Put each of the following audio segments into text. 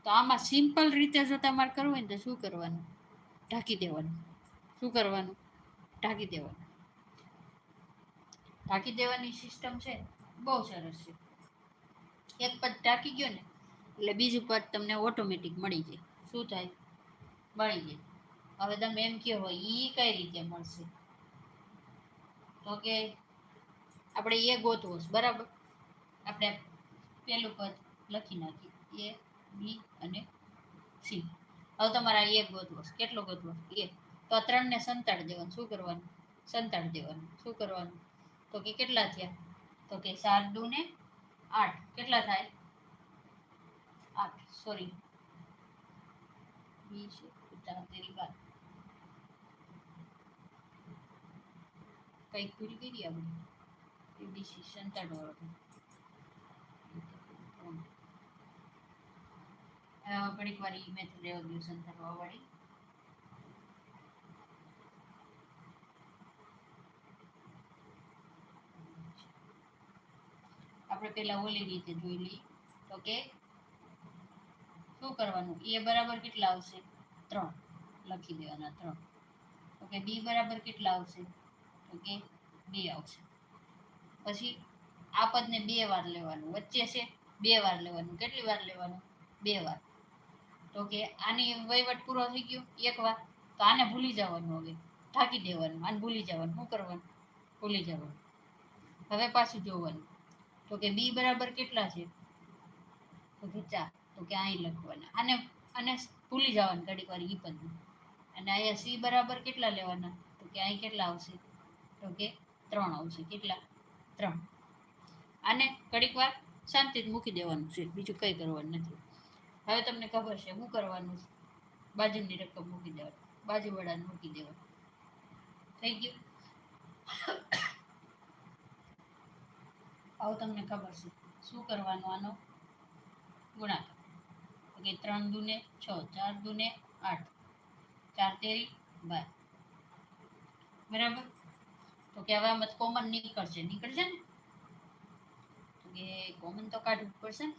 તો આમાં સિમ્પલ રીતે જો તમારે કરવું હોય ને તો શું કરવાનું? ઢાંકી દેવાનું. શું કરવાનું? ઢાંકી દેવાનું. ઢાંકી દેવાની સિસ્ટમ છે બહુ સરસ છે. એક પદ ઢાંકી ગયો ને એટલે બીજું પદ તમને ઓટોમેટિક મળી જાય. શું થાય? મળી જાય. હવે તમે એમ કહો ઈ કઈ રીતે મળશે? તો કે આપણે એ ગોતવો છે બરાબર. આપણે પેલું પદ લખી નાખીએ એ બી અને સી. હવે તમારે એ ગોતવો છે. કેટલો ગોતવો? એ. તો આ ત્રણને સંતાડી દેવાનું. શું કરવાનું? સંતાડી દેવાનું. શું કરવાનું? તો કે કેટલા થયા? તો કે 7 દુ ને 8. કેટલા થાય? 8. સોરી, બી છે 12. કઈક ભૂલ કરી આપણે. એબીસી સંતાડવાનું. ઘડીક વાર ઈ મેથડ રહેવા દો સંતાડવા વાળી. આપણે પેલા ઓલી રીતે જોઈ લઈએ. તો કે શું કરવાનું? એ બરાબર કેટલા આવશે? 3. લખી દેવાના 3. તો કે બી બરાબર કેટલા આવશે? તો કે 2 આવશે. પછી આ પદને 2 વાર લેવાનું. વચ્ચે છે 2 વાર લેવાનું. કેટલી વાર લેવાનું? 2 વાર. તો કે આની વહીવટ પૂરો થઈ ગયો એક વાર. તો આને ભૂલી જવાનું. હવે ઢાંકી દેવાનું. આને ભૂલી જવાનું. શું કરવાનું? ભૂલી જવાનું. હવે પાછું જોવાનું. તો કે બી બરાબર કેટલા છે? તો કે 4. તો કે અહીં લખવાના. આને ભૂલી જવાનું ઘડીક વાર ઈ પદ. અને અહીંયા સી બરાબર કેટલા લેવાના? તો કે અહીં કેટલા આવશે? તો કે 3 આવશે. કેટલા? 3. આને ઘડીક વાર શાંતિથી મૂકી દેવાનું છે. બીજું કંઈ કરવાનું નથી. હવે તમને ખબર છે શું કરવાનું છે? બાજુની રકમ મૂકી દેવાની. બાજુવાળાને મૂકી દેવાનું. થઈ ગયું? હવે તમને ખબર છે શું કરવાનું? આનો ગુણાકાર. કે 3 દુ ને 6, 4 દુ ને 8, 4 તેરી 12. બરાબર. તો કે હવે આમાં કોમન નીકળશે ને? તો કે કોમન તો કાઢવું પડશે ને.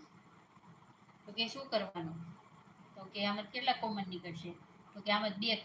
તો કે શું કરવાનું? તો કે આમાં કેટલા કોમન નીકળશે? તો કે આમાં 2